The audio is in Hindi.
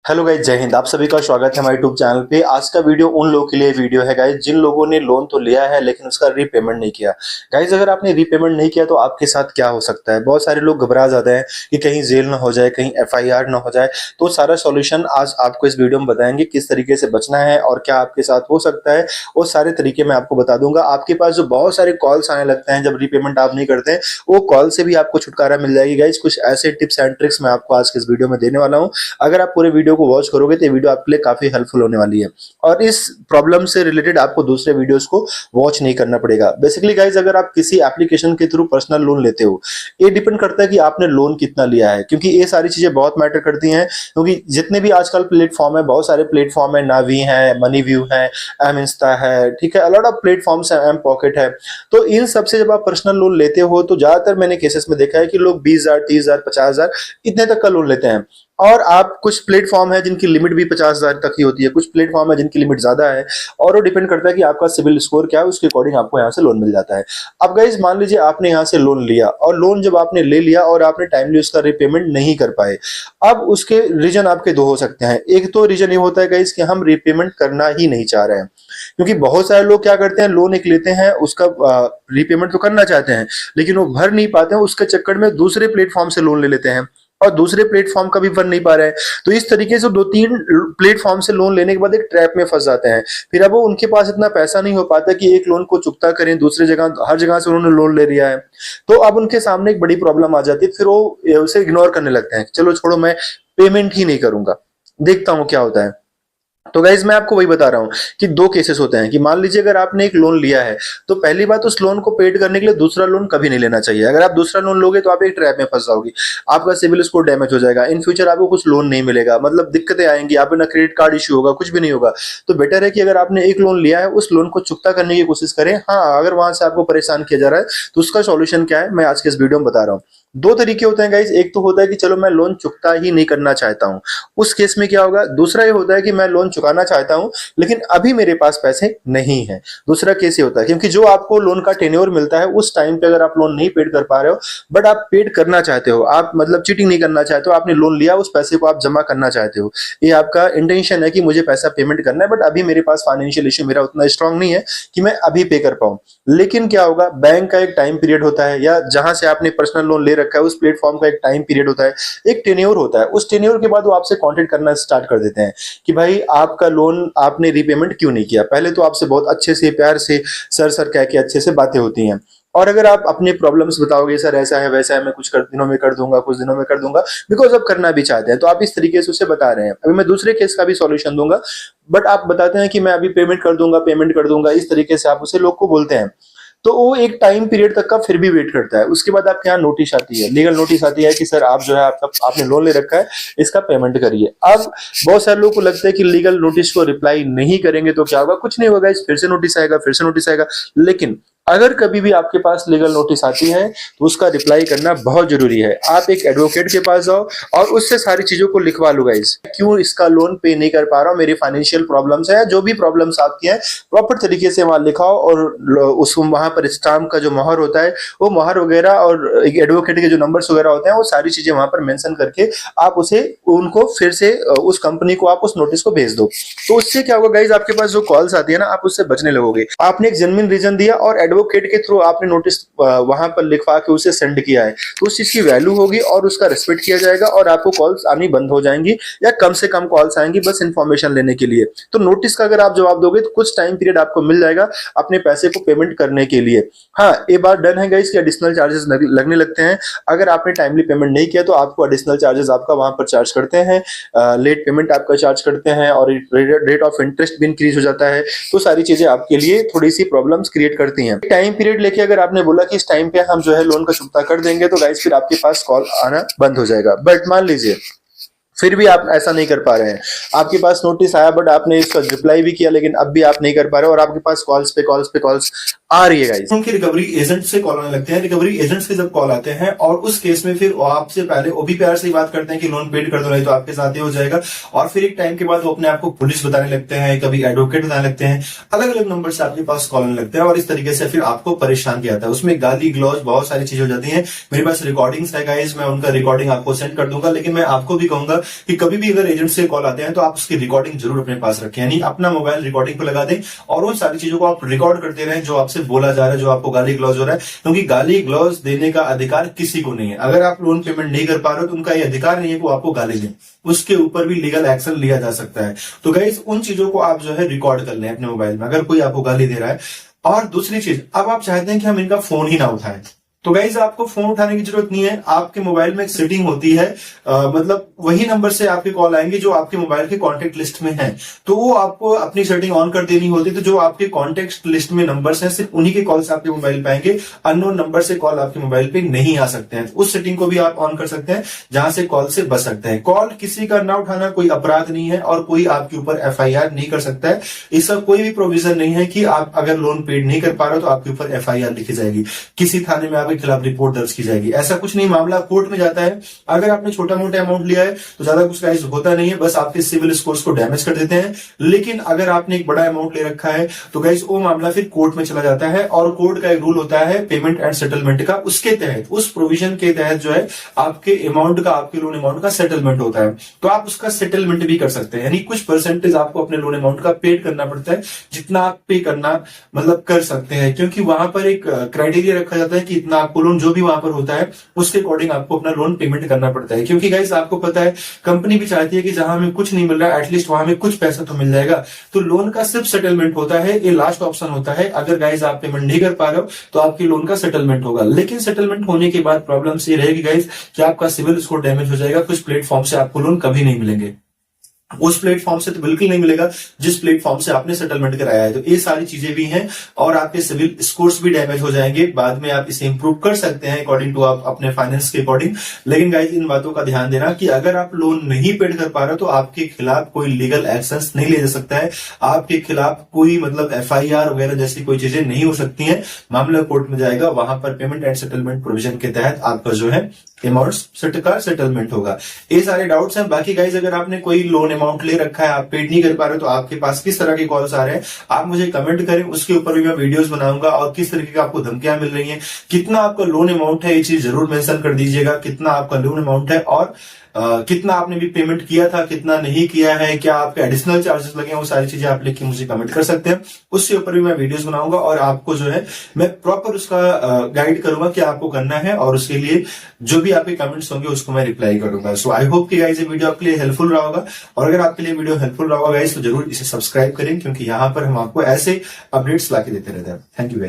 हेलो गाइज, जय हिंद। आप सभी का स्वागत है हमारे यूट्यूब चैनल पे। आज का वीडियो उन लोगों के लिए वीडियो है गाइज जिन लोगों ने लोन तो लिया है लेकिन उसका रीपेमेंट नहीं किया। गाइज अगर आपने रीपेमेंट नहीं किया तो आपके साथ क्या हो सकता है। बहुत सारे लोग घबरा जाते हैं कि कहीं जेल ना हो जाए, कहीं एफआईआर ना हो जाए। तो सारा सॉल्यूशन आज आपको इस वीडियो में बताएंगे, किस तरीके से बचना है और क्या आपके साथ हो सकता है। वो सारे तरीके मैं आपको बता दूंगा। आपके पास जो बहुत सारे कॉल्स आने लगते हैं जब रीपेमेंट आप नहीं करते हैं, वो कॉल से भी आपको छुटकारा मिल जाएगी। गाइज कुछ ऐसे टिप्स एंड ट्रिक्स मैं आपको आज के इस वीडियो में देने वाला हूँ। अगर आप पूरे वीडियो को वॉच करोगे तो ये वीडियो आपके लिए काफी हेल्पफुल होने वाली है और इस प्रॉब्लम से रिलेटेड आपको दूसरे वीडियोस को वॉच नहीं करना पड़ेगा। बेसिकली गाइज अगर आप किसी एप्लीकेशन के थ्रू पर्सनल लोन लेते हो, ये डिपेंड करता है कि आपने लोन कितना लिया है, क्योंकि ये सारी चीजें बहुत मैटर करती हैं। क्योंकि जितने भी आजकल प्लेटफॉर्म है, बहुत सारे प्लेटफॉर्म है, नावी है, मनी व्यू है, एम इंस्टा है, ठीक है, अलॉट ऑफ प्लेटफॉर्म्स है, एम पॉकेट है। तो इन सबसे जब आप पर्सनल लोन लेते हो तो ज्यादातर मैंने केसेस में देखा है कि लोग 20,000, 30,000, 50,000 इतने तक का लोन लेते हैं। और आप कुछ प्लेटफॉर्म है जिनकी लिमिट भी 50,000 तक ही होती है, कुछ प्लेटफॉर्म है जिनकी लिमिट ज्यादा है, और वो डिपेंड करता है कि आपका सिविल स्कोर क्या है, उसके अकॉर्डिंग आपको यहाँ से लोन मिल जाता है। अब गाइज मान लीजिए आपने यहाँ से लोन लिया और लोन जब आपने ले लिया और आपने टाइमली उसका रीपेमेंट नहीं कर पाए। अब उसके रीजन आपके दो हो सकते हैं। एक तो रीजन ये होता है गाइज कि हम रीपेमेंट करना ही नहीं चाह रहे हैं, क्योंकि बहुत सारे लोग क्या करते हैं, लोन एक लेते हैं, उसका रीपेमेंट तो करना चाहते हैं लेकिन वो भर नहीं पाते हैं, उसके चक्कर में दूसरे प्लेटफॉर्म से लोन ले लेते हैं और दूसरे प्लेटफॉर्म का भी भर नहीं पा रहे हैं। तो इस तरीके से 2-3 प्लेटफॉर्म से लोन लेने के बाद एक ट्रैप में फंस जाते हैं। फिर अब वो उनके पास इतना पैसा नहीं हो पाता कि एक लोन को चुकता करें, दूसरे जगह हर जगह से उन्होंने लोन ले लिया है। तो अब उनके सामने एक बड़ी प्रॉब्लम आ जाती है, फिर वो उसे इग्नोर करने लगते हैं, चलो छोड़ो, मैं पेमेंट ही नहीं करूंगा, देखता हूं क्या होता है। तो गाइज मैं आपको वही बता रहा हूं कि दो केसेस होते हैं कि मान लीजिए अगर आपने एक लोन लिया है तो पहली बात, उस लोन को पेड करने के लिए दूसरा लोन कभी नहीं लेना चाहिए। अगर आप दूसरा लोन लोगे तो आप एक ट्रैप में फंस जाओगे, आपका सिविल स्कोर डैमेज हो जाएगा, इन फ्यूचर आपको कुछ लोन नहीं मिलेगा, मतलब दिक्कतें आएंगी, आप ना क्रेडिट कार्ड इश्यू होगा, कुछ भी नहीं होगा। तो बेटर है कि अगर आपने एक लोन लिया है उस लोन को चुकता करने की कोशिश करें। हाँ, अगर वहां से आपको परेशान किया जा रहा है तो उसका सॉल्यूशन क्या है मैं आज के इस वीडियो में बता रहा हूँ। दो तरीके होते हैं गाइज। एक तो होता है कि चलो मैं लोन चुकता ही नहीं करना चाहता हूं, उस केस में क्या होगा। दूसरा ये होता है कि मैं लोन चुकाना चाहता हूं लेकिन अभी मेरे पास पैसे नहीं है। दूसरा केस ये होता है क्योंकि जो आपको लोन का टेन्योर मिलता है उस टाइम पे अगर आप लोन नहीं पेड कर पा रहे हो बट आप पेड करना चाहते हो, आप मतलब चीटिंग नहीं करना चाहते हो, आपने लोन लिया, उस पैसे को आप जमा करना चाहते हो, ये आपका इंटेंशन है कि मुझे पैसा पेमेंट करना है बट अभी मेरे पास फाइनेंशियल इश्यू मेरा उतना स्ट्रांग नहीं है कि मैं अभी पे कर पाऊं। लेकिन क्या होगा, बैंक का एक टाइम पीरियड होता है या जहां से आपने पर्सनल लोन ले रखा है उस प्लेटफॉर्म का एक टाइम पीरियड होता है, एक टेन्योर होता है। उस टेन्योर के बाद वो आपसे कांटेक्ट करना स्टार्ट कर देते हैं कि भाई आपका लोन आपने रीपेमेंट क्यों नहीं किया। पहले तो आपसे बहुत अच्छे से, प्यार से, सर सर कह के अच्छे से बातें होती हैं, और अगर आप अपने प्रॉब्लम्स बताओगे, सर ऐसा है वैसा है, मैं कुछ दिनों में कर दूंगा, कुछ दिनों में कर दूंगा, बिकॉज आप करना भी चाहते हैं, तो आप इस तरीके से उसे बता रहे हैं। अभी मैं दूसरे केस का भी सॉल्यूशन दूंगा बट आप बताते हैं कि मैं अभी पेमेंट कर दूंगा, पेमेंट कर दूंगा, इस तरीके से आप उसे लोग को बोलते हैं। तो वो एक टाइम पीरियड तक का फिर भी वेट करता है। उसके बाद आपके यहाँ नोटिस आती है, लीगल नोटिस आती है कि सर आप जो है आपने लोन ले रखा है, इसका पेमेंट करिए। अब बहुत सारे लोगों को लगता है कि लीगल नोटिस को रिप्लाई नहीं करेंगे तो क्या होगा, कुछ नहीं होगा, फिर से नोटिस आएगा, फिर से नोटिस आएगा। लेकिन अगर कभी भी आपके पास लीगल नोटिस आती है तो उसका रिप्लाई करना बहुत जरूरी है। आप एक एडवोकेट के पास जाओ और उससे सारी चीजों को लिखवा लो, गाइस क्यों इसका लोन पे नहीं कर पा रहा हूं, मेरी फाइनेंशियल प्रॉब्लम्स है, जो भी प्रॉब्लम्स आपकी हैं प्रॉपर तरीके से वहां लिखाओ और उस वहां पर स्टाम्प का जो मोहर होता है वो मोहर वगैरह और एक एडवोकेट के जो नंबर्स वगैरह होते हैं वो सारी चीजें वहां पर मेंशन करके आप उसे उनको फिर से उस कंपनी को आप उस नोटिस को भेज दो। तो उससे क्या होगा गाइज, आपके पास जो कॉल्स आती है ना, आप उससे बचने लगोगे। आपने एक जेन्युइन रीजन दिया और एडवोकेट के थ्रू आपने नोटिस वहां पर लिखवा के उसे सेंड किया है, तो उस चीज की वैल्यू होगी और उसका रिस्पेक्ट किया जाएगा और आपको कॉल्स आनी बंद हो जाएंगी या कम से कम कॉल्स आएंगी बस इंफॉर्मेशन लेने के लिए। तो नोटिस का अगर आप जवाब दोगे तो कुछ टाइम पीरियड आपको मिल जाएगा अपने पैसे को पेमेंट करने के लिए। हाँ, ये बात डन है गाइस कि एडिशनल चार्जेस लगने लगते हैं। अगर आपने टाइमली पेमेंट नहीं किया तो आपको एडिशनल चार्जेस आपका वहां पर चार्ज करते हैं, लेट पेमेंट आपका चार्ज करते हैं और रेट ऑफ इंटरेस्ट भी इंक्रीज हो जाता है। तो सारी चीजें आपके लिए थोड़ी सी प्रॉब्लम्स क्रिएट करती हैं। टाइम पीरियड लेके अगर आपने बोला कि इस टाइम पे हम जो है लोन का चुकता कर देंगे तो गाइस फिर आपके पास कॉल आना बंद हो जाएगा। बट मान लीजिए फिर भी आप ऐसा नहीं कर पा रहे हैं, आपके पास नोटिस आया बट आपने इसका रिप्लाई भी किया लेकिन अब भी आप नहीं कर पा रहे हो और आपके पास कॉल्स पे कॉल्स आ रही है गाइस। उनके रिकवरी एजेंट से कॉल आने लगते हैं। रिकवरी एजेंट से जब कॉल आते हैं और उस केस में फिर आपसे पहले वो भी प्यार से बात करते हैं कि लोन पेड कर दो नहीं तो आपके साथ ही हो जाएगा, और फिर एक टाइम के बाद वो अपने आप को पुलिस बताने लगते हैं, कभी एडवोकेट बताने लगते हैं, अलग अलग नंबर से आपके पास कॉल आने लगते हैं और इस तरीके से फिर आपको परेशान किया जाता है। उसमें गाली ग्लौज बहुत सारी चीजें हो जाती है। मेरे पास रिकॉर्डिंग्स है गाइस, मैं उनका रिकॉर्डिंग आपको सेंड कर दूंगा, लेकिन मैं आपको भी कहूंगा कि कभी भी अगर एजेंट से कॉल आते हैं तो आप उसकी रिकॉर्डिंग जरूर अपने पास रखें, यानी अपना मोबाइल रिकॉर्डिंग पे लगा दें और उन सारी चीजों को आप रिकॉर्ड करते रहें जो आपसे बोला जा रहा है, जो आपको गाली ग्लौज हो रहा है, क्योंकि गाली ग्लौज देने का अधिकार किसी को नहीं है। अगर आप लोन पेमेंट नहीं कर पा रहे हो तो उनका ये अधिकार नहीं है कि वो आपको गाली दें, उसके ऊपर भी लीगल एक्शन लिया जा सकता है। तो गाइस उन चीजों को आप जो है रिकॉर्ड कर लें अपने मोबाइल में, अगर कोई आपको गाली दे रहा है। और दूसरी चीज, अब आप चाहते हैं कि हम इनका फोन ही ना उठाएं, तो गाइज आपको फोन उठाने की जरूरत नहीं है। आपके मोबाइल में एक सेटिंग होती है, मतलब वही नंबर से आपके कॉल आएंगे जो आपके मोबाइल के कॉन्टेक्ट लिस्ट में है, तो वो आपको अपनी सेटिंग ऑन कर देनी होती है। तो जो आपके कॉन्टेक्ट लिस्ट में नंबर्स हैं सिर्फ उन्हीं के कॉल्स आपके मोबाइल पे आएंगे, अननोन नंबर से कॉल आपके मोबाइल पे नहीं आ सकते हैं। उस सेटिंग को भी आप ऑन कर सकते हैं जहां से कॉल से बच सकते हैं। कॉल किसी का ना उठाना कोई अपराध नहीं है और कोई आपके ऊपर FIR नहीं कर सकता है। इसका कोई भी प्रोविजन नहीं है कि आप अगर लोन पेड नहीं कर पा रहे हो तो आपके ऊपर FIR लिखी जाएगी, किसी थाने में आपके खिलाफ रिपोर्ट दर्ज की जाएगी, ऐसा कुछ नहीं। मामला कोर्ट में जाता है। अगर आपने छोटा मोटा अमाउंट लिया है तो ज्यादा कुछ गाइस होता नहीं है, बस आपके सिविल स्कोर्स को डैमेज कर देते हैं। लेकिन अगर आपने एक बड़ा अमाउंट ले रखा है तो गाइस वो मामला फिर कोर्ट में चला जाता है और कोर्ट का एक रूल होता है पेमेंट एंड सेटलमेंट का, उसके तहत, उस प्रोविजन के तहत जो है आपके अमाउंट का, आपके लोन अमाउंट का सेटलमेंट होता है। तो आप उसका सेटलमेंट भी कर सकते हैं, यानी कुछ परसेंटेज आपको अपने लोन अमाउंट का पेड करना पड़ता है, जितना आप पे करना मतलब कर सकते हैं, क्योंकि वहां पर एक क्राइटेरिया रखा जाता है कि इतना आपको लोन जो भी वहां पर होता है उसके अकॉर्डिंग आपको अपना लोन पेमेंट करना पड़ता है। क्योंकि गाइस आपको पता है कंपनी भी चाहती है कि जहां हमें कुछ नहीं मिल रहा है एटलीस्ट वहां हमें कुछ पैसा तो मिल जाएगा। तो लोन का सिर्फ सेटलमेंट होता है, ये लास्ट ऑप्शन होता है। अगर गाइस आप पेमेंट नहीं कर पा रहे हो तो आपके लोन का सेटलमेंट होगा, लेकिन सेटलमेंट होने के बाद प्रॉब्लम ये रहेगी गाइस कि आपका सिविल स्कोर डैमेज हो जाएगा। कुछ प्लेटफॉर्म से आपको लोन कभी नहीं मिलेंगे, उस प्लेटफॉर्म से तो बिल्कुल नहीं मिलेगा जिस प्लेटफॉर्म से आपने सेटलमेंट कराया है। तो ये सारी चीजें भी हैं और आपके सिविल स्कोर्स भी डैमेज हो जाएंगे। बाद में आप इसे इंप्रूव कर सकते हैं अकॉर्डिंग टू आप अपने फाइनेंस के अकॉर्डिंग। लेकिन गाइस इन बातों का ध्यान देना कि अगर आप लोन नहीं पेड कर पा रहे तो आपके खिलाफ कोई लीगल एक्शंस नहीं लिया जा सकता है, आपके खिलाफ कोई मतलब FIR वगैरह जैसी कोई चीजें नहीं हो सकती हैं। मामला कोर्ट में जाएगा, वहां पर पेमेंट एंड सेटलमेंट प्रोविजन के तहत आपका जो है अमाउंट का सेटलमेंट होगा। ये सारे डाउट्स हैं। बाकी गाइस अगर आपने कोई लोन अमाउंट ले रखा है, आप पेड नहीं कर पा रहे तो आपके पास किस तरह के कॉल्स आ रहे हैं आप मुझे कमेंट करें, उसके ऊपर भी मैं वीडियोस बनाऊंगा। और किस तरीके का आपको धमकियां मिल रही हैं, कितना आपका लोन अमाउंट है, ये चीज जरूर मेंशन कर दीजिएगा, कितना आपका लोन अमाउंट है और कितना आपने भी पेमेंट किया था, कितना नहीं किया है, क्या आपके एडिशनल चार्जेस लगे हैं, वो सारी चीजें आप लिख के मुझे कमेंट कर सकते हैं। उसके ऊपर भी मैं वीडियोस बनाऊंगा और आपको जो है मैं प्रॉपर उसका गाइड करूंगा कि आपको करना है और उसके लिए जो भी आपके कमेंट्स होंगे उसको मैं रिप्लाई करूंगा। सो आई होप कि गाइस ये वीडियो आपके लिए हेल्पफुल रहा होगा और अगर आपके लिए वीडियो हेल्पफुल रहा होगा गाइस तो जरूर इसे सब्सक्राइब करें, क्योंकि यहाँ पर हम आपको ऐसे अपडेट्स लाके देते रहते हैं। Thank you guys.